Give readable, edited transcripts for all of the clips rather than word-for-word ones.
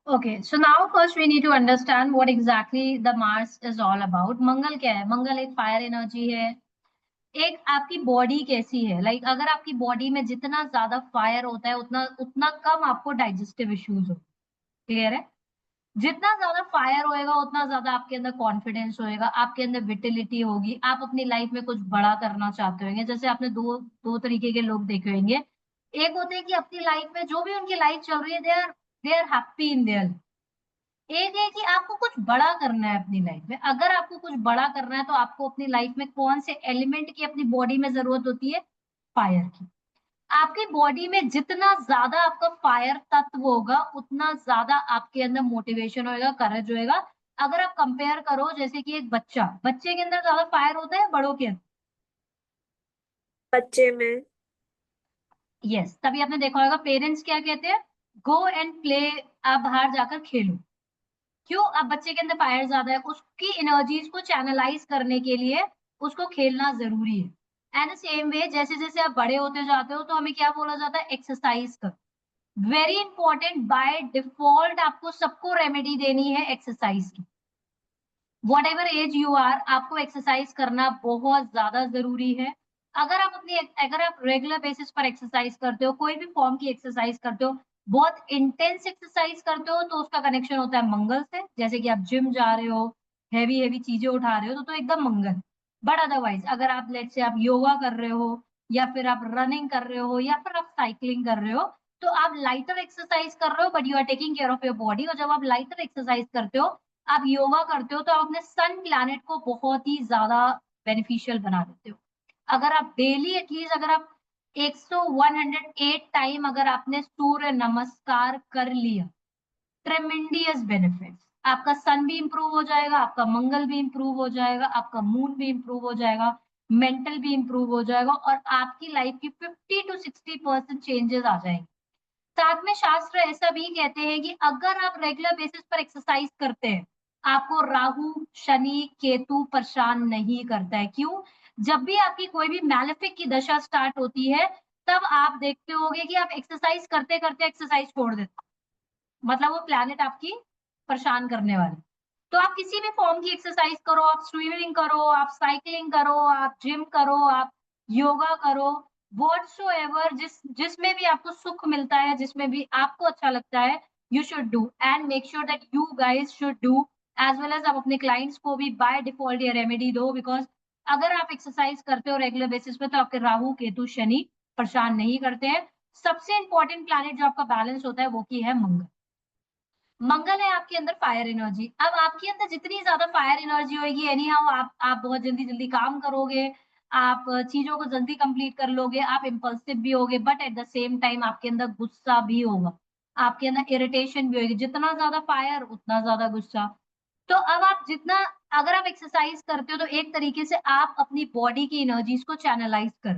Okay, so now first we need to understand what exactly the Mars is all about. मंगल क्या है? मंगल एक fire energy है। एक आपकी बॉडी कैसी है, लाइक अगर आपकी बॉडी में जितना ज्यादा फायर होता है उतना उतना कम आपको डाइजेस्टिव इश्यूज हो। क्लियर है? जितना ज्यादा फायर होएगा उतना ज्यादा आपके अंदर कॉन्फिडेंस होएगा, आपके अंदर विटिलिटी होगी, आप अपनी लाइफ में कुछ बड़ा करना चाहते होंगे। जैसे आपने दो दो तरीके के लोग देखे होंगे। एक होते हैं कि अपनी लाइफ में जो भी उनकी लाइफ चल रही है they are happy in there. एक है कि आपको कुछ बड़ा करना है अपनी लाइफ में। अगर आपको कुछ बड़ा करना है तो आपको अपनी लाइफ में कौन से एलिमेंट की अपनी बॉडी में जरूरत होती है? फायर की। आपकी बॉडी में जितना ज्यादा आपका फायर तत्व होगा उतना ज्यादा आपके अंदर मोटिवेशन होएगा, करेज होएगा। अगर आप कंपेयर करो जैसे कि एक बच्चे के अंदर ज्यादा फायर होता है बड़ों के अंदर? बच्चे में। यस, तभी आपने देखा होगा पेरेंट्स क्या कहते हैं, गो एंड प्ले, आप बाहर जाकर खेलो। क्यों? अब बच्चे के अंदर फायर ज्यादा है, उसकी एनर्जीज को चैनलाइज करने के लिए उसको खेलना जरूरी है। एंड सेम वे जैसे जैसे आप बड़े होते जाते हो तो हमें क्या बोला जाता है? एक्सरसाइज कर। वेरी इंपॉर्टेंट, बाय डिफॉल्ट आपको सबको रेमेडी देनी है एक्सरसाइज की। Whatever as you are, आपको एक्सरसाइज करना बहुत ज्यादा जरूरी है। अगर आप रेगुलर बेसिस पर एक्सरसाइज करते हो, कोई भी फॉर्म की एक्सरसाइज करते हो, बहुत इंटेंस एक्सरसाइज करते हो, तो उसका कनेक्शन होता है मंगल से। जैसे कि आप जिम जा रहे हो, हैवी हैवी चीजें उठा रहे हो, तो एकदम मंगल। बट अदरवाइज अगर आप लेट से आप योगा कर रहे हो, या फिर आप रनिंग कर रहे हो, या फिर आप साइकिलिंग कर रहे हो, तो आप लाइटर एक्सरसाइज कर रहे हो but you are taking care of your body. और जब आप लाइटर एक्सरसाइज करते हो, आप योगा करते हो, तो आप अपने सन प्लैनेट को बहुत ही ज्यादा बेनिफिशियल बना देते हो। अगर आप डेली एटलीस्ट अगर आप 108 टाइम अगर आपने सूर्य नमस्कार कर लिया, ट्रेमेंडियस बेनिफिट्स। आपका सन भी इंप्रूव हो जाएगा, आपका मंगल भी इंप्रूव हो जाएगा, आपका मून भी इंप्रूव हो जाएगा, मेंटल भी इंप्रूव हो जाएगा, और आपकी लाइफ की 50 to 60% चेंजेस आ जाएंगे। साथ में शास्त्र ऐसा भी कहते हैं कि अगर आप रेगुलर बेसिस पर एक्सरसाइज करते हैं, आपको राहु, शनि, केतु परेशान नहीं करता है। क्यों? जब भी आपकी कोई भी मैलेफिक की दशा स्टार्ट होती है, तब आप देखते होगे कि आप एक्सरसाइज करते करते एक्सरसाइज छोड़ देते, मतलब वो प्लैनेट आपकी परेशान करने वाले। तो आप किसी भी फॉर्म की एक्सरसाइज करो, आप स्विमिंग करो, आप साइकिलिंग करो, आप जिम करो, आप योगा करो, व्हाटसोएवर जिसमें भी आपको सुख मिलता है, जिसमें भी आपको अच्छा लगता है, you should do and make sure that you guys should do. As well as आप अपने क्लाइंट्स को भी बाय डिफॉल्ट ये रेमेडी दो, बिकॉज अगर आप एक्सरसाइज करते हो रेगुलर बेसिस पे तो आपके राहु केतु शनि परेशान नहीं करते हैं। सबसे इंपॉर्टेंट प्लैनेट जो आपका बैलेंस होता है वो की है मंगल। मंगल है आपके अंदर फायर एनर्जी। अब आपके अंदर जितनी ज्यादा फायर एनर्जी होगी, एनी हाउ आप बहुत जल्दी जल्दी काम करोगे, आप चीजों को जल्दी कंप्लीट कर लोगे, आप इम्पल्सिव भी होगे, but at the same time आपके अंदर गुस्सा भी होगा, आपके अंदर इरिटेशन भी होगी। जितना ज्यादा फायर उतना ज्यादा गुस्सा। तो अब आप जितना अगर आप एक्सरसाइज करते हो तो एक तरीके से आप अपनी बॉडी की एनर्जीज को चैनलाइज कर।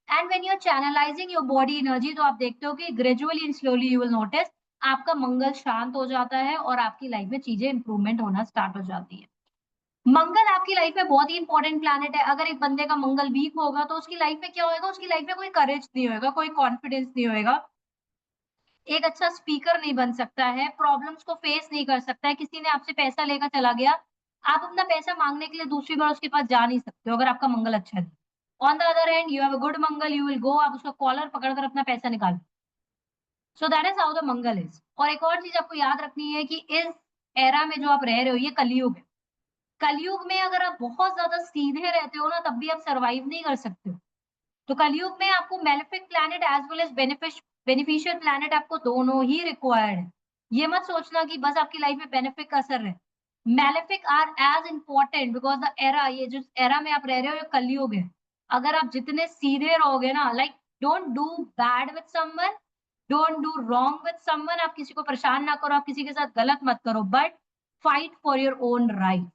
And when you are channelising your body energy, तो आप देखते हो कि gradually and slowly you will notice आपका मंगल शांत हो जाता है और आपकी लाइफ में चीजें इंप्रूवमेंट होना स्टार्ट हो जाती है। मंगल आपकी लाइफ में बहुत ही इंपॉर्टेंट प्लैनेट है। अगर एक बंदे का मंगल वीक होगा तो उसकी लाइफ में क्या होगा? उसकी लाइफ में कोई करेज नहीं होगा, कोई कॉन्फिडेंस नहीं होगा, एक अच्छा स्पीकर नहीं बन सकता है, प्रॉब्लम्स को फेस नहीं कर सकता है। किसी ने आपसे पैसा लेकर चला गया, आप अपना पैसा मांगने के लिए दूसरी बार उसके पास जा नहीं सकते हो अगर आपका मंगल अच्छा है। On the other hand you have a good Mangal, you will go, आप उसका कॉलर पकड़कर अपना पैसा निकालो। सो that is how the Mangal is. और एक और चीज आपको याद रखनी है कि इस एरा में जो आप रह रहे हो ये कलयुग है। कलयुग में अगर आप बहुत ज्यादा सीधे रहते हो ना तब भी आप सरवाइव नहीं कर सकते हो। तो कलयुग में आपको malefic planet as well as beneficial planet, आपको दोनों ही रिक्वायर्ड है। ये मत सोचना कि बस आपकी लाइफ में बेनिफिक का असर है। Malefic are as important because the era, ये जो एरा में आप रह रहे हो ये कलयुग है। अगर आप जितने सीधे रहोगे ना, like don't do bad with someone, don't do wrong with someone, आप किसी को परेशान ना करो, आप किसी के साथ गलत मत करो, but fight for your own right.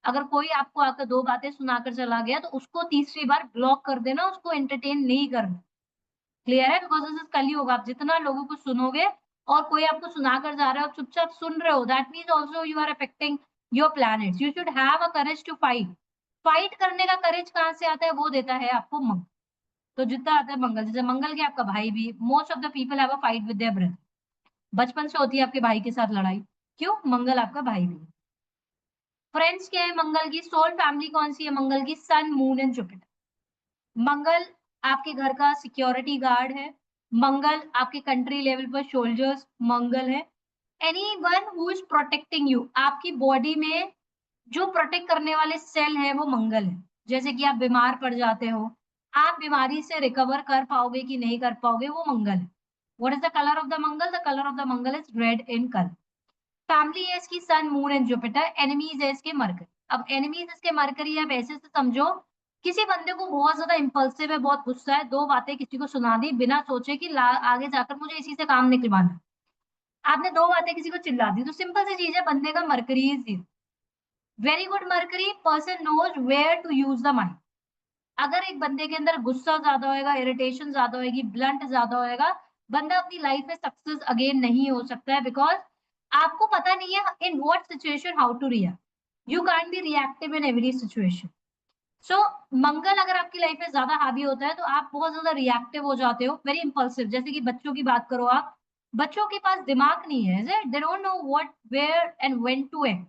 अगर कोई आपको आकर दो बातें सुनाकर चला गया तो उसको तीसरी बार ब्लॉक कर देना, उसको एंटरटेन नहीं करना। क्लियर है? बिकॉज दिस इज कलयुग। आप जितना लोगों को सुनोगे और कोई आपको सुनाकर जा रहा है, आप चुपचाप सुन रहे हो, that means also you are affecting your planets. You should have a courage to fight. Fight करने का करेज कहाँ से आता है? वो देता है आपको मंगल। तो जितना आता है मंगल, जैसे मंगल के आपका भाई भी, most of the people have a fight with their brother. बचपन से होती है आपके भाई के साथ लड़ाई, क्यों? मंगल आपका भाई भी है। फ्रेंड्स क्या है मंगल की? सोल फैमिली कौन सी है मंगल की? सन, मून एंड जुपिटर। मंगल आपके घर का सिक्योरिटी गार्ड है। मंगल आपके कंट्री लेवल पर सोल्जर्स मंगल है। Anyone who is protecting you, आपकी बॉडी में जो प्रोटेक्ट करने वाले सेल है वो मंगल है। जैसे कि आप बीमार पड़ जाते हो, आप बीमारी से रिकवर कर पाओगे कि नहीं कर पाओगे, वो मंगल है। What is the colour of the Mangal? The colour of the Mangal is red in colour. Family है इसकी सन, मून एंड जुपिटर। एनिमीज है इसके मरकरी। अब एनिमीज इसके मरकरी, आप ऐसे से समझो, किसी बंदे को बहुत ज्यादा इंपल्सिव है, बहुत गुस्सा है, दो बातें किसी को सुना दी बिना सोचे कि आगे जाकर मुझे इसी से काम निकलवाना है। आपने दो बातें किसी को चिल्ला दी, तो सिंपल सी चीज है, बंदे का Mercury is very good Mercury. Person knows where to use the mind. अगर एक बंदे के अंदर गुस्सा ज्यादा होएगा, इरिटेशन ज्यादा होएगी, ब्लंट ज्यादा होएगा, बंदा अपनी लाइफ में सक्सेस अगेन नहीं हो सकता है। बिकॉज आपको पता नहीं है in what situation how to react. You can be reactive in every situation. So Mangal अगर आपकी लाइफ में ज्यादा हावी होता है तो आप बहुत ज्यादा रिएक्टिव हो जाते हो, वेरी इंपल्सिव। जैसे कि बच्चों की बात करो आप, बच्चों के पास दिमाग नहीं है, they don't know what where and when to act.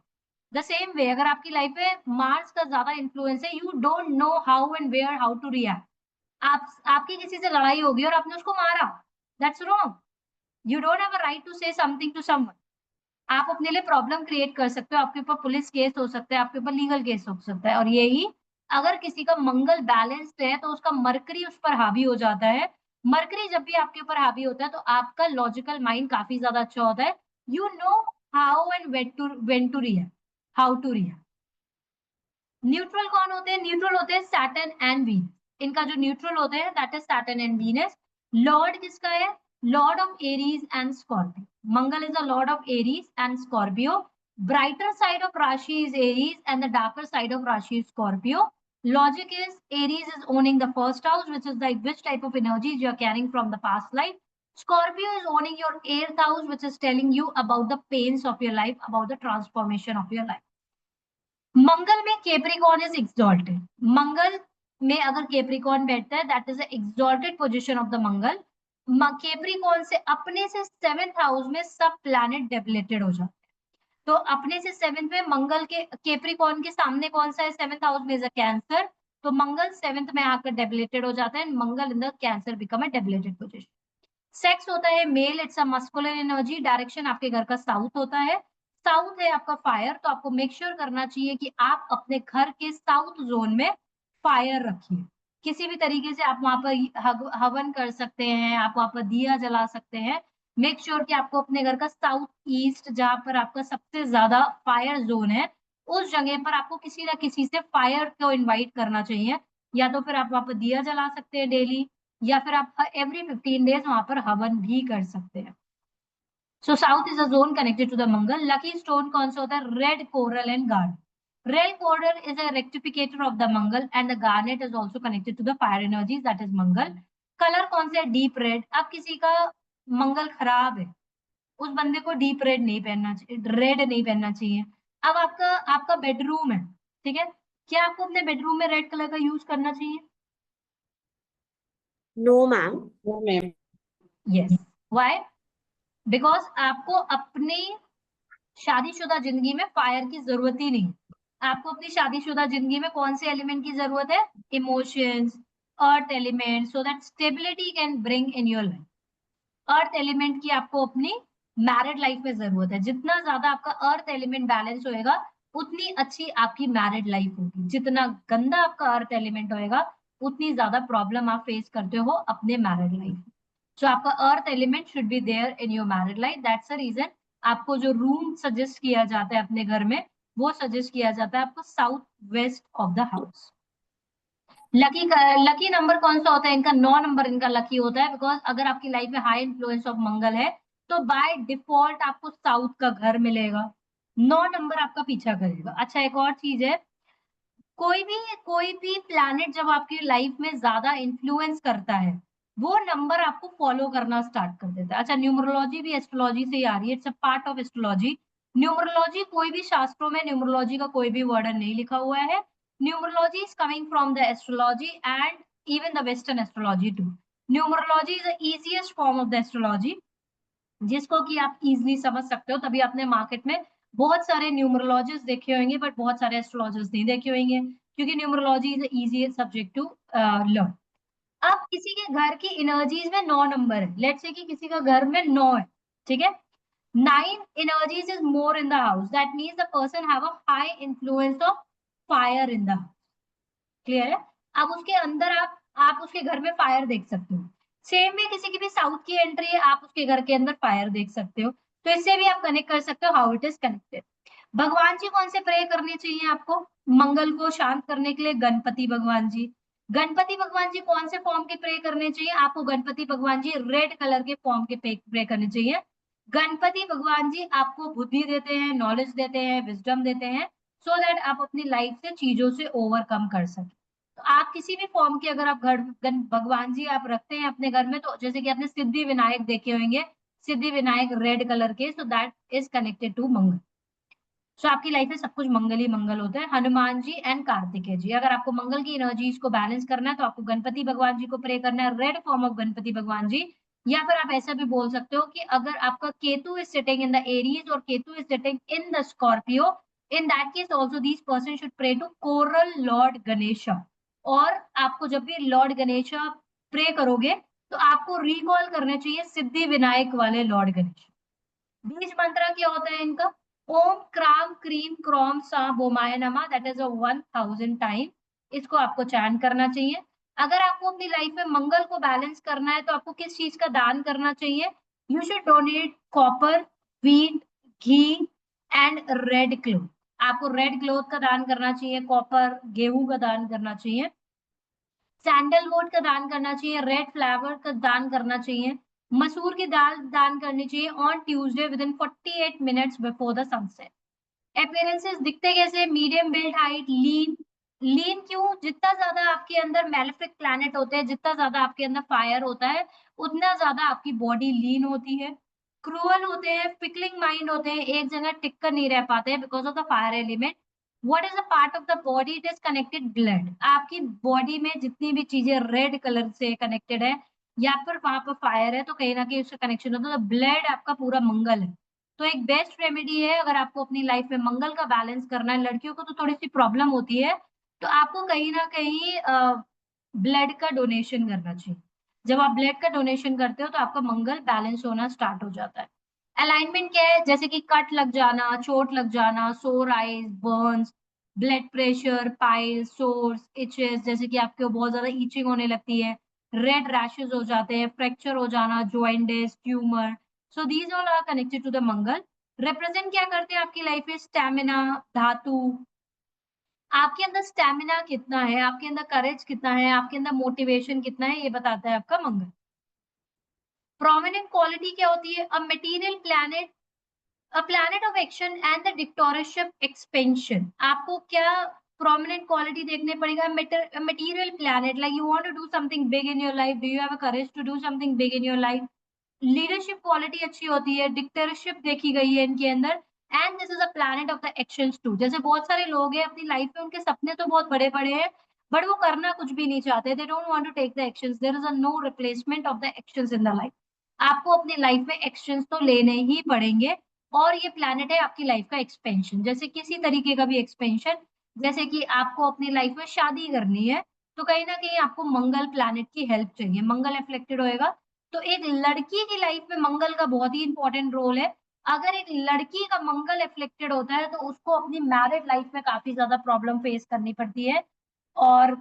The same way अगर आपकी लाइफ में मार्स का ज्यादा इन्फ्लुएंस है, you don't know how and where how to react. आपकी किसी से लड़ाई होगी और आपने उसको मारा, that's wrong. You don't have a right to say something to someone. आप अपने लिए प्रॉब्लम क्रिएट कर सकते हो, आपके ऊपर पुलिस केस हो सकता है, आपके ऊपर लीगल केस हो सकता है। और यही अगर किसी का मंगल बैलेंस्ड है तो उसका मरकरी उस पर हावी हो जाता है। मरकरी जब भी आपके ऊपर हावी होता है तो आपका लॉजिकल माइंड काफी ज्यादा अच्छा होता है। You know how and when to react, how to react. Neutral कौन होते हैं? न्यूट्रल होते हैं सैटर्न एंड वीनस। इनका जो न्यूट्रल होते हैं that is Saturn and Venus. Lord किसका है? Lord of Aries and Scorpio. Mangal is the Lord of Aries and Scorpio. Brighter side of राशि is Aries and the darker side of Rashi is Scorpio. Logic is Aries is owning the first house, which is like which type of energies you are carrying from the past life. Scorpio is owning your 8th house, which is telling you about the pains of your life, about the transformation of your life. मंगल में Capricorn is exalted. मंगल में अगर Capricorn बैठता है that is exalted position of the Mangal. Capricorn से अपने से 7th house में सब प्लैनेट डेबिलेटेड हो जाते हैं। तो अपने से 7th में मंगल के केप्रिकॉन के सामने कौन सा है? 7th हाउस में इज अ कैंसर। तो मंगल 7th में आकर डेबिलेटेड हो जाता है। Mangal in the Cancer become a debilitated position. Sex होता है male, it's a masculine energy. Direction आपके घर का साउथ होता है। साउथ है आपका फायर, तो आपको मेक श्योर करना चाहिए कि आप अपने घर के साउथ जोन में फायर रखिए। किसी भी तरीके से आप वहां पर हवन कर सकते हैं, आप वहां पर दिया जला सकते हैं। मेक श्योर कि आपको अपने घर का साउथ ईस्ट, जहां पर आपका सबसे ज्यादा फायर जोन है, उस जगह पर आपको किसी ना किसी से फायर को इन्वाइट करना चाहिए। या तो फिर आप वहां पर दिया जला सकते हैं डेली, या फिर आप एवरी 15 डेज वहां पर हवन भी कर सकते हैं। So south is a zone connected to the Mangal. Lucky stone कौन सा होता है? Red coral and garnet. Red coral is a rectificator of the Mangal and the garnet is also connected to the fire energy that is Mangal. Colour कौन सा है? Deep red. अब किसी का मंगल खराब है, उस बंदे को डीप रेड नहीं पहनना चाहिए, रेड नहीं पहनना चाहिए। अब आपका आपका बेडरूम है, ठीक है, क्या आपको अपने बेडरूम में रेड कलर का यूज करना चाहिए? No ma'am. No, ma'am. Yes. Why? Because आपको अपनी शादीशुदा जिंदगी में फायर की जरूरत ही नहीं। आपको अपनी शादीशुदा जिंदगी में कौन से एलिमेंट की जरूरत है? Emotions, earth element, so that stability can bring in your life. Earth element की आपको अपनी मैरिड लाइफ में जरूरत है। जितना ज्यादा आपका अर्थ एलिमेंट बैलेंस होएगा, उतनी अच्छी आपकी मैरिड लाइफ होगी। जितना गंदा आपका अर्थ एलिमेंट होएगा, उतनी ज्यादा प्रॉब्लम आप फेस करते हो अपने मैरिड लाइफ में। सो आपका earth element should be there in your married life. That's the reason आपको जो रूम सजेस्ट किया जाता है अपने घर में, वो सजेस्ट किया जाता है आपको south west of the house. Lucky lucky number कौन सा होता है इनका? 9 नंबर इनका लकी होता है। बिकॉज अगर आपकी लाइफ में हाई इन्फ्लुएंस ऑफ मंगल है तो बाय डिफॉल्ट आपको साउथ का घर मिलेगा। 9 नंबर आपका पीछा करेगा। अच्छा, एक और चीज है, कोई भी प्लैनेट जब आपकी लाइफ में ज्यादा इन्फ्लुएंस करता है, वो नंबर आपको फॉलो करना स्टार्ट कर देता है। अच्छा, न्यूमरोलॉजी भी एस्ट्रोलॉजी से ही आ रही है, it's a part of astrology. Numerology, कोई भी शास्त्रों में न्यूमरोलॉजी का कोई भी वर्डन नहीं लिखा हुआ है। Numerology is coming from the astrology and even the Western astrology too. Numerology is the easiest form of the astrology. जिसको कि आप इजीली समझ सकते हो। तभी आपने मार्केट में बहुत सारे न्यूमरोलॉजिस्ट देखे होंगे बट बहुत सारे एस्ट्रोलॉजर्स नहीं देखे होंगे, क्योंकि numerology is easy subject to learn. अब किसी के घर की एनर्जीज में 9 नंबर है, लेट्स से कि किसी का घर में 9 है, ठीक है। 9 energies is more in the house, that means the person have a high influence of fire in the house। Clear है? अब उसके अंदर आप उसके घर में फायर देख सकते हो। सेम में किसी की भी साउथ की एंट्री है, आप उसके घर के अंदर फायर देख सकते हो। तो इससे भी आप कनेक्ट कर सकते हो हाउ इट इज कनेक्टेड। भगवान जी कौन से प्रे करने चाहिए आपको मंगल को शांत करने के लिए? गणपति भगवान जी। गणपति भगवान जी कौन से फॉर्म के प्रे करने चाहिए आपको? गणपति भगवान जी रेड कलर के फॉर्म के प्रे करने चाहिए। गणपति भगवान जी आपको बुद्धि देते हैं, नॉलेज देते हैं, विजडम देते हैं, सो दैट आप अपनी लाइफ से चीजों से ओवरकम कर सके। तो आप किसी भी फॉर्म के अगर आप घर भगवान जी आप रखते हैं अपने घर में, तो जैसे कि आपने सिद्धि विनायक देखे होंगे, सिद्धि विनायक रेड कलर के, so that is connected to Mangal. So आपकी लाइफ में सब कुछ मंगल ही मंगल होता है। हनुमान जी एंड कार्तिकेय जी, अगर आपको मंगल की एनर्जीज को बैलेंस करना है तो आपको गणपति भगवान जी को प्रे करना है, रेड फॉर्म ऑफ गणपति भगवान जी। या फिर आप ऐसा भी बोल सकते हो कि अगर आपका Ketu is sitting in the Aries और Ketu is sitting in the Scorpio, in that case also these person should pray to coral lord Ganesha. और आपको जब भी लॉर्ड गणेशा प्रे करोगे तो आपको रिकॉल करने चाहिए सिद्धि विनायक वाले लॉर्ड गणेश। बीज मंत्र क्या होता है इनका? ओम क्राम क्रीम क्रॉम सा बोमाय नमः, दैट इज 1000 टाइम। इसको आपको चैन करना चाहिए। अगर आपको अपनी लाइफ में मंगल को बैलेंस करना है तो आपको किस चीज का दान करना चाहिए? You should donate copper, wheat, ghee and red cloth. आपको रेड क्लोथ का दान करना चाहिए, कॉपर गेहूं का दान करना चाहिए, सैंडलवुड का दान करना चाहिए, रेड फ्लावर का दान करना चाहिए, मसूर की दाल दान करनी चाहिए on Tuesday with in 48 minutes before the sunset. Appearances दिखते कैसे? मीडियम बिल्ड हाइट, लीन। लीन क्यों? जितना ज्यादा आपके अंदर मेलेफिक प्लैनेट होते हैं, जितना ज्यादा आपके अंदर फायर होता है, उतना ज्यादा आपकी बॉडी लीन होती है। क्रूअल होते हैं, फिकलिंग माइंड होते हैं, एक जगह टिक कर नहीं रह पाते हैं because of the fire element. What is a part of the body? It is connected blood. आपकी बॉडी में जितनी भी चीजें रेड कलर से कनेक्टेड है या फिर वहां पर फायर है, तो कहीं ना कहीं उसका कनेक्शन होता है। तो ब्लड आपका पूरा मंगल है। तो एक बेस्ट रेमेडी है, अगर आपको अपनी लाइफ में मंगल का बैलेंस करना है, लड़कियों को तो थोड़ी सी प्रॉब्लम होती है, तो आपको कहीं ना कहीं ब्लड का डोनेशन करना चाहिए। जब आप ब्लड का डोनेशन करते हो तो आपका मंगल बैलेंस होना स्टार्ट हो जाता है। अलाइनमेंट क्या है? जैसे कि कट लग जाना, चोट लग जाना, sore eyes, burns, blood pressure, piles, sores, itches, जैसे कि आपको बहुत ज्यादा ईचिंग होने लगती है, रेड रैशेस हो जाते हैं, फ्रैक्चर हो जाना, joints, tumour. So these all are connected to the Mangal. Represent क्या करते हैं आपकी लाइफ में? स्टेमिना, धातु। आपके अंदर स्टेमिना कितना है, आपके अंदर करेज कितना है, आपके अंदर मोटिवेशन कितना है, ये बताता है आपका मंगल। प्रोमिनेंट क्वालिटी क्या होती है? A material planet, a planet of action and the dictatorship expansion. आपको क्या प्रोमिनेंट क्वालिटी देखने पड़ेगा? Material planet, like you want to do something big in your life, do you have a courage to do something big in your life? Leadership quality अच्छी होती है, dictatorship देखी गई है इनके अंदर। And this is a planet of the actions too. जैसे बहुत सारे लोग हैं अपनी लाइफ में, उनके सपने तो बहुत बड़े बड़े हैं बट वो करना कुछ भी नहीं चाहते, they don't want to take the actions. There is a no replacement of the actions in the life. आपको अपनी लाइफ में एक्शंस तो लेने ही पड़ेंगे। और ये प्लैनेट है आपकी लाइफ का एक्सपेंशन, जैसे किसी तरीके का भी एक्सपेंशन। जैसे कि आपको अपनी लाइफ में शादी करनी है, तो कहीं ना कहीं आपको मंगल प्लैनेट की हेल्प चाहिए, मंगल अफेक्टेड होएगा। तो एक लड़की की लाइफ में मंगल का बहुत ही इंपॉर्टेंट रोल है। अगर एक लड़की का मंगल अफेक्टेड होता है तो उसको अपनी मैरिड लाइफ में काफी ज्यादा प्रॉब्लम फेस करनी पड़ती है। और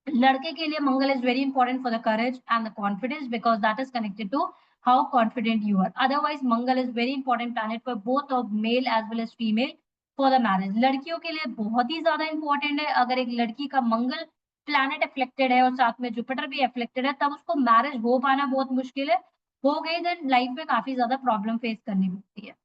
लड़के के लिए Mangal is very important for the courage and the confidence, because that is connected to how confident you are. Otherwise Mangal is very important planet for both of male as well as female for the marriage. लड़कियों के लिए बहुत ही ज्यादा important है। अगर एक लड़की का मंगल प्लैनेट अफ्लेक्टेड है और साथ में जुपिटर भी अफ्लेक्टेड है, तब उसको मैरिज हो पाना बहुत मुश्किल है। हो गई देन लाइफ में काफी ज्यादा प्रॉब्लम फेस करनी पड़ती है।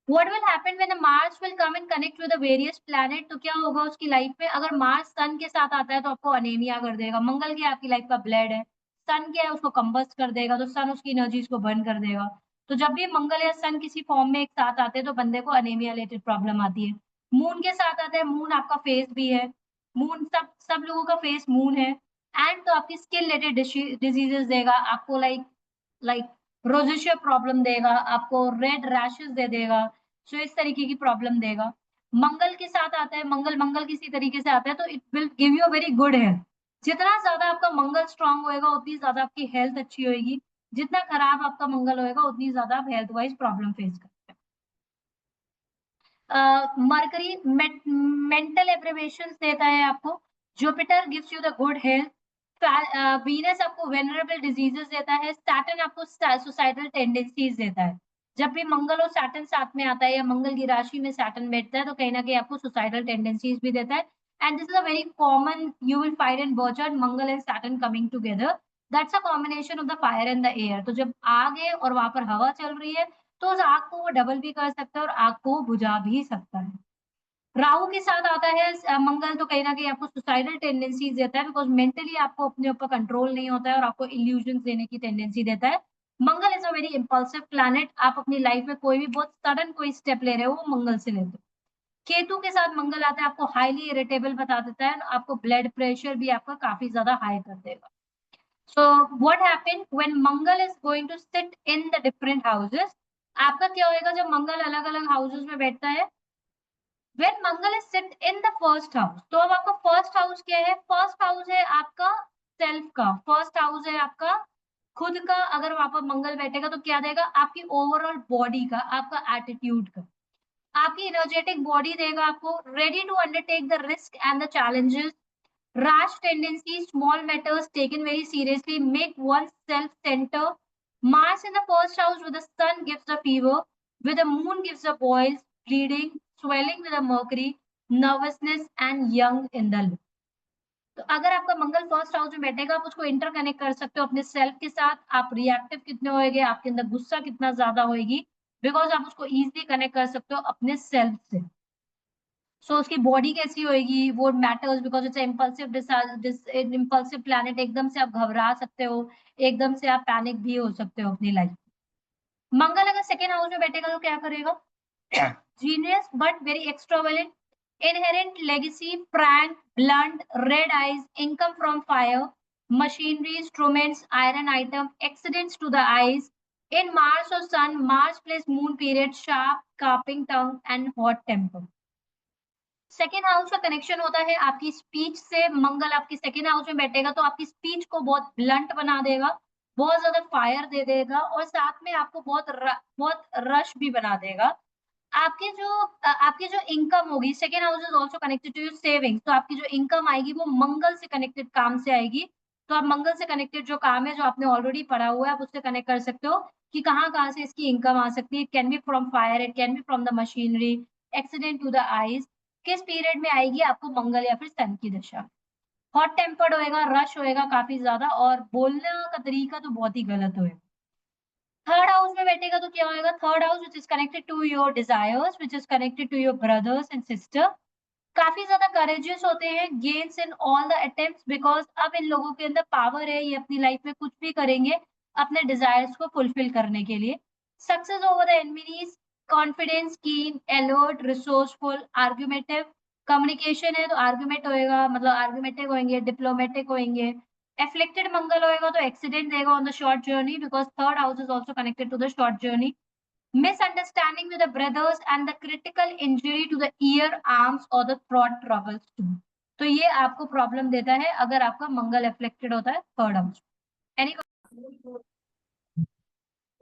What will happen when the Mars will come and connect with the various planet? तो क्या होगा उसकी लाइफ में? अगर मार्स सन के साथ आता है तो आपको अनेमिया कर देगा। मंगल क्या है? आपकी लाइफ का ब्लड है। सन क्या है? उसको कंबस्ट कर देगा, तो सन उसकी एनर्जीज को बर्न कर देगा। तो जब भी मंगल या सन किसी फॉर्म में एक साथ आते हैं तो बंदे को अनेमिया रिलेटेड प्रॉब्लम आती है। मून के साथ आता है, मून आपका फेस भी है, मून सब सब लोगों का फेस मून है। एंड तो आपकी स्किन रिलेटेड डिजीजेस देगा आपको, लाइक रोजेशिया प्रॉब्लम देगा, आपको रेड रैशेस दे देगा, सो इस तरीके की प्रॉब्लम देगा। मंगल के साथ आता है, मंगल मंगल किसी तरीके से आता है तो it will give you a very good health. जितना ज्यादा आपका मंगल स्ट्रांग होएगा उतनी ज्यादा आपकी हेल्थ अच्छी होएगी, जितना खराब आपका मंगल होएगा उतनी ज्यादा आप हेल्थ वाइज प्रॉब्लम फेस करते हैं। मरकरी मेंटल एब्रिवेशन देता है आपको, Jupiter gives you the good health, Venus आपको वेनरेबल डिजीजेस देता है, सैटर्न आपको सुसाइडल टेंडेंसीज देता है। जब भी मंगल और सैटर्न साथ में आता है या मंगल की राशि में सैटर्न बैठता है तो कहीं ना कहीं आपको सुसाइडल टेंडेंसीज भी देता है। And this is a very common you will find in birth chart, Mangal and Saturn coming together, that's a combination of the fire and the air. तो जब आग है और वहां पर हवा चल रही है तो उस आग को वो डबल भी कर सकता है और आग को बुझा भी सकता है। राहु के साथ आता है मंगल, तो कहीं ना कहीं आपको सुसाइडल टेंडेंसीज देता है, बिकॉज मेंटली आपको अपने ऊपर कंट्रोल नहीं होता है और आपको इल्यूजन देने की टेंडेंसी देता है। Mangal is a very impulsive planet, आप अपनी लाइफ में कोई भी बहुत सडन कोई स्टेप ले रहे हो वो मंगल से लेते हो। केतु के साथ मंगल आता है, आपको हाईली इरिटेबल बता देता है, आपको ब्लड प्रेशर भी आपका काफी ज्यादा हाई कर देगा। So what happen when Mangal is going to sit in the different houses, आपका क्या होएगा जब मंगल अलग अलग हाउसेस में बैठता है, when Mangal is sit in the first house, तो अब आपका फर्स्ट हाउस क्या है, फर्स्ट हाउस है आपका सेल्फ का, फर्स्ट हाउस है आपका खुद का। अगर वहां पर मंगल बैठेगा तो क्या देगा, आपकी ओवरऑल बॉडी का, आपका एटीट्यूड का, आपकी एनर्जेटिक बॉडी देगा, आपको ready to undertake the risk and the challenges. Rash tendencies, small matters taken very seriously, make one's self-center. Mars in the first house with the sun gives the fever, with the moon gives the boils, bleeding, swelling with the mercury, nervousness and young in the look. तो अगर आपका मंगल first house में बैठेगा आप उसको interconnect कर सकते हो अपने सेल्फ के साथ, आप रिएक्टिव कितने होएंगे, आपके अंदर गुस्सा कितना ज्यादा होएगी, बिकॉज आप उसको इजीली कनेक्ट कर सकते हो अपने सेल्फ से। सो उसकी बॉडी कैसी होएगी वो matters, because it's impulsive planet, एकदम से आप घबरा सकते हो, एकदम से आप पैनिक भी हो सकते हो अपनी लाइफ। मंगल अगर सेकेंड हाउस में बैठेगा तो क्या करेगा, genius but very extravagant, inherent legacy, frank, blunt, red eyes, income from fire, machinery, instruments, iron item, accidents to the eyes. In Mars or Sun, Mars plays moon period, sharp, carping tongue, and hot temper. Second house का connection होता है आपकी speech से, मंगल आपकी second house में बैठेगा तो आपकी स्पीच को बहुत ब्लंट बना देगा, बहुत ज्यादा फायर दे देगा और साथ में आपको बहुत रश भी बना देगा। आपकी जो इनकम होगी, second house is also connected to your savings, तो आपकी जो इनकम आएगी वो मंगल से कनेक्टेड काम से आएगी। तो आप मंगल से कनेक्टेड जो काम है जो आपने ऑलरेडी पढ़ा हुआ है आप उससे कनेक्ट कर सकते हो कि कहाँ से इसकी इनकम आ सकती है। It can be from fire, it can be from the machinery, accident to the eyes, किस पीरियड में आएगी आपको मंगल या फिर सन की दशा। हॉट टेम्पर्ड होएगा, रश होएगा काफी ज्यादा और बोलने का तरीका तो बहुत ही गलत होएगा। थर्ड हाउस में बैठेगा तो क्या होएगा, third house which is connected to your desires, which is connected to your brothers and sister, काफी ज्यादा करेजियस होते हैं, gains in all the attempts, because अब इन लोगों के अंदर पावर है, ये अपनी लाइफ में कुछ भी करेंगे अपने डिजायर्स को फुलफिल करने के लिए। Success over the enemies, confidence, कीन, अलर्ट, रिसोर्सफुल, आर्ग्यूमेटिव, कम्युनिकेशन है तो आर्ग्यूमेंट होएगा, मतलब आर्ग्यूमेटिव होंगे, डिप्लोमेटिक होंगे। एफ्लिक्टेड मंगल होएगा तो एक्सीडेंट देगा on the short journey, because third house is also connected to the short journey. Misunderstanding with the brothers and the critical injury to the ear, arms or the throat troubles too. तो ये आपको problem देता है अगर आपका मंगल afflicted होता है third house. Any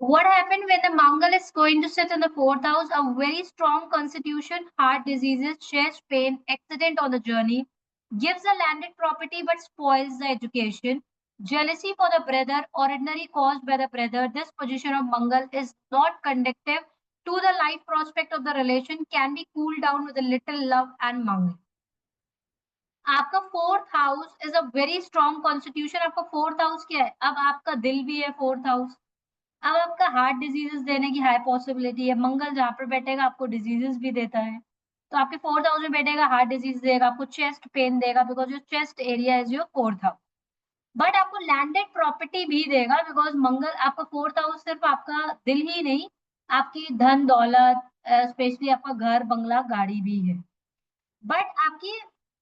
what happened when the Mangal is going to sit in the fourth house? A very strong constitution, heart diseases, chest pain, accident on the journey, gives a landed property but spoils the education. Jealousy for the brother, ordinary caused by the brother. This position of Mangal is not conducive to the life prospect of the relation, can be cooled down with a little love and Mangal. आपका fourth house is a very strong constitution. आपका fourth house क्या है, अब आपका दिल भी है fourth house, अब आपका हार्ट डिजीजेस देने की हाई पॉसिबिलिटी है। मंगल जहां पर बैठेगा आपको डिजीजेस भी देता है, तो आपके फोर्थ हाउस में बैठेगा हार्ट डिजीज देगा, आपको चेस्ट पेन देगा, because your chest area is your fourth house. But आपको लैंडेड प्रॉपर्टी भी देगा, बिकॉज मंगल आपका फोर्थ हाउस सिर्फ आपका दिल ही नहीं, आपकी धन दौलत, स्पेशली आपका घर बंगला गाड़ी भी है। बट आपकी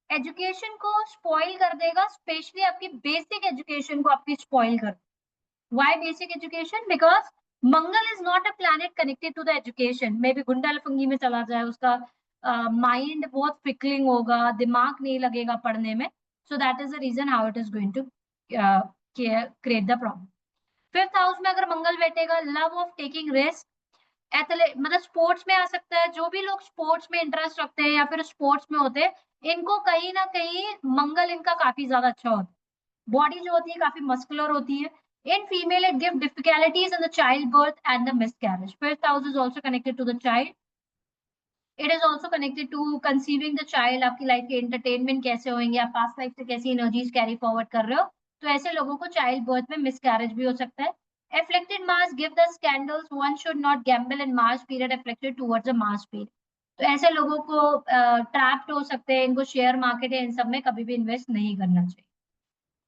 एजुकेशन को स्पॉइल कर देगा, स्पेशली आपकी बेसिक एजुकेशन को आपकी स्पॉइल कर। Why basic education? Because Mangal is not a planet connected to the education, maybe गुंडालफंगी में चला जाए, उसका माइंड बहुत फिकलिंग होगा, दिमाग नहीं लगेगा पढ़ने में, so that is the reason how it is going to create the problem. Fifth house में अगर मंगल बैठेगा, लव ऑफ टेकिंग रिस्क, एथले मतलब स्पोर्ट्स में आ सकता है, जो भी लोग स्पोर्ट्स में इंटरेस्ट रखते हैं या फिर स्पोर्ट्स में होते हैं, इनको कहीं ना कहीं मंगल इनका काफी ज्यादा अच्छा होता है। बॉडी जो होती है काफी मस्कुलर होती है। In female, it gives difficulties in the childbirth and the miscarriage. Fifth house is also connected to the child. It is also connected to conceiving the child. आपकी लाइफ के एंटरटेनमेंट कैसे होंगे, आप पास्ट लाइफ से कैसी energies carry forward कर रहे हो, तो ऐसे लोगों को चाइल्ड बर्थ में मिसकैरेज भी हो सकता है। Afflicted Mars give the scandals. One should not gamble in Mars period afflicted towards a Mars period. तो ऐसे लोगों को ट्रैप्ड हो सकते हैं, इनको शेयर मार्केट या इन सब में कभी भी इन्वेस्ट नहीं करना चाहिए।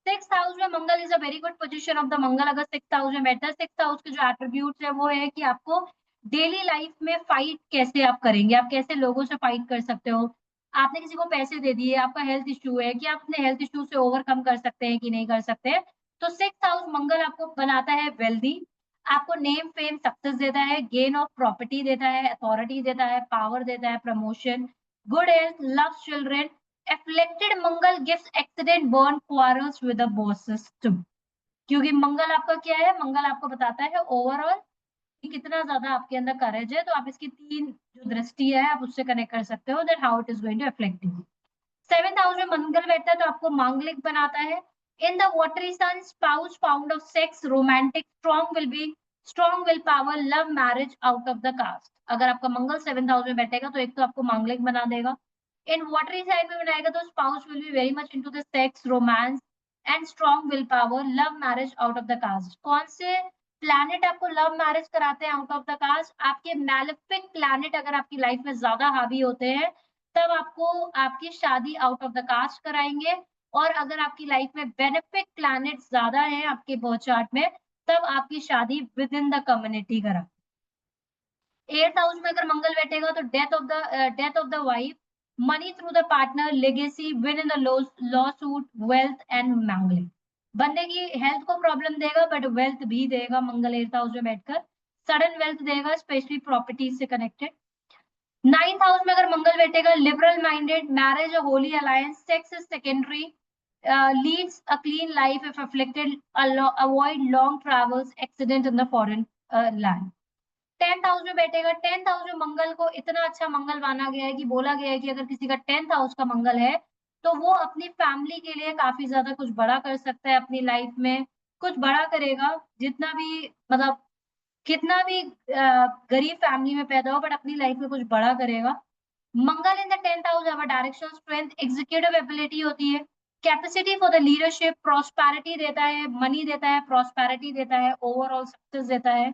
सिक्स हाउस में Mangal is a very good position of the Mangal, अगर सिक्स हाउस में बैठा है, सिक्स हाउस के जो एट्रीब्यूट्स है वो है कि आपको डेली लाइफ में फाइट कैसे आप करेंगे, आप कैसे लोगों से फाइट कर सकते हो। आपने किसी को पैसे दे दिए, आपका हेल्थ इश्यू है, कि आप अपने हेल्थ इश्यू से ओवरकम कर सकते हैं कि नहीं कर सकते हैं। तो सिक्स हाउस मंगल आपको बनाता है वेल्दी, आपको नेम फेम सक्सेस देता है, गेन ऑफ प्रॉपर्टी देता है, अथॉरिटी देता है, पावर देता है, promotion, good health, love children. Afflicted Mangal gives accident, burn, quarrels with the boss system। क्योंकि मंगल आपका क्या है, मंगल आपको बताता है ओवरऑल कि कितना ज्यादा आपके अंदर करेज है, तो आप इसकी तीन जो दृष्टि है आप उससे कनेक्ट कर सकते हो, that how it is going to afflict you. Seventh house में मंगल बैठता है तो आपको मांगलिक बनाता है। In the watery sun, spouse found of sex, romantic, strong will be, strong will power, love, marriage, out of the caste. अगर आपका मंगल seventh house में बैठेगा तो एक तो आपको मांगलिक बना देगा, इन वॉटरी साइड में बनाएगा तो spouse will be very much into the sex, romance and strong will power, love, marriage, out of the caste. कौन से प्लैनेट आपको लव मैरिज कराते हैं आउट ऑफ द कास्ट? आपके मैलेफिक प्लैनेट अगर आपकी लाइफ में ज्यादा हावी होते हैं तब आपको आपकी शादी आउट ऑफ द कास्ट कराएंगे, और अगर आपकी लाइफ में बेनिफिक प्लैनेट ज्यादा है आपके बर्थ चार्ट में तब आपकी शादी विद इन द कम्युनिटी करा। एट्थ हाउस में अगर मंगल बैठेगा तो death of the wife, money through the partner, legacy, win in the law suit, wealth and mangling. बंदे की हेल्थ को प्रॉब्लम देगा बट वेल्थ भी देगा मंगल एट्थ हाउस में बैठकर, सडन वेल्थ देगा स्पेशली प्रॉपर्टी से कनेक्टेड। नाइन्थ हाउस में अगर मंगल बैठेगा, liberal minded, marriage a Holi alliance, sex is secondary, leads a clean life if afflicted, avoid long travels, accident in the foreign land. Tenth house में बैठेगा, tenth house में मंगल को इतना अच्छा मंगल माना गया है कि बोला गया है कि अगर किसी का टेंथ हाउस का मंगल है तो वो अपनी फैमिली के लिए काफी ज्यादा कुछ बड़ा कर सकता है, अपनी लाइफ में कुछ बड़ा करेगा, जितना भी मतलब कितना भी गरीब फैमिली में पैदा हो बट अपनी लाइफ में कुछ बड़ा करेगा। मंगल इन द टेंथ हाउस है डायरेक्शन, स्ट्रेंथ, एग्जीक्यूटिव एबिलिटी होती है, capacity for the leadership, prosperity देता है, मनी देता है, प्रॉस्पेरिटी देता है, ओवरऑल सक्सेस देता है,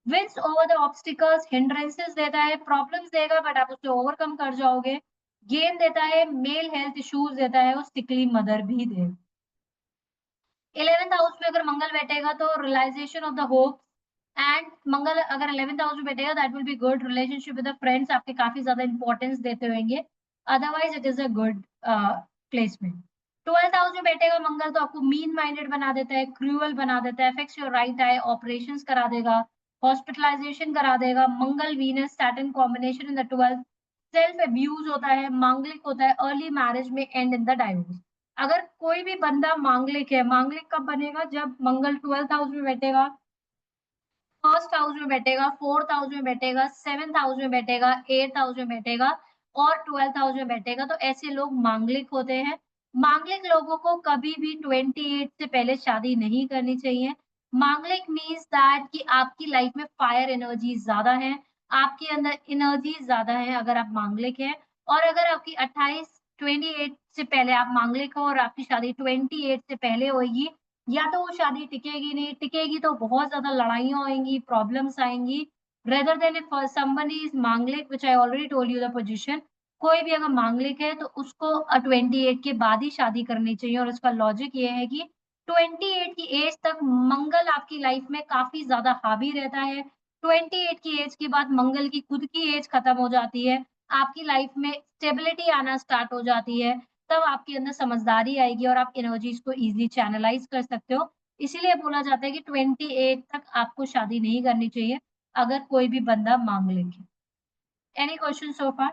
wins over the obstacles, hindrances देता है, प्रॉब्लम्स देगा बट आप उससे ओवरकम कर जाओगे, गेन देता है, मेल हेल्थ इश्यूज देता है, और सिकली मदर भी देगा। इलेवेंथ हाउस में अगर मंगल बैठेगा तो realisation of the hope, and Mangal अगर 11th हाउस में बैठेगा that will be good relationship with the friends, आपके काफी ज्यादा इंपॉर्टेंस देते होंगे, otherwise it is a good placement. 12th house में बैठेगा मंगल तो आपको मीन माइंडेड बना देता है, क्रूअल बना देता है, fix your right eye, operations करा देगा, हॉस्पिटलाइजेशन करा देगा। Mangal Venus Saturn combination in the 12th, self abuse होता है, मांगलिक होता है, अर्ली मैरिज में एंड इन द डाइवोर्स। अगर कोई भी बंदा मांगलिक है, मांगलिक कब बनेगा? जब मंगल 12th हाउस में बैठेगा, फर्स्ट हाउस में बैठेगा, फोर्थ हाउस में बैठेगा, सेवेंथ हाउस में बैठेगा, एट्थ हाउस में बैठेगा और 12th हाउस में बैठेगा, तो ऐसे लोग मांगलिक होते हैं। मांगलिक लोगों को कभी भी 28 से पहले शादी नहीं करनी चाहिए। मांगलिक मीन्स दैट कि आपकी लाइफ में फायर एनर्जी ज्यादा है, आपके अंदर एनर्जी ज्यादा है अगर आप मांगलिक है। और अगर आपकी 28 से पहले आप मांगलिक हो और आपकी शादी 28 से पहले होगी, या तो वो शादी टिकेगी नहीं, टिकेगी तो बहुत ज्यादा लड़ाइयाँ होंगी, प्रॉब्लम्स आएंगी। Rather than if somebody is manglik, which I already told you the position, कोई भी अगर मांगलिक है तो उसको 28 के बाद ही शादी करनी चाहिए। और उसका लॉजिक ये है कि 28 की एज तक मंगल आपकी लाइफ में काफी ज्यादा हावी रहता है। 28 की एज के बाद मंगल की खुद की एज खत्म हो जाती है, आपकी लाइफ में स्टेबिलिटी आना स्टार्ट हो जाती है, तब आपके अंदर समझदारी आएगी और आप एनर्जीज को इजीली चैनलाइज कर सकते हो। इसीलिए बोला जाता है कि 28 तक आपको शादी नहीं करनी चाहिए, अगर कोई भी बंदा माँग ले। एनी क्वेश्चन सो फार?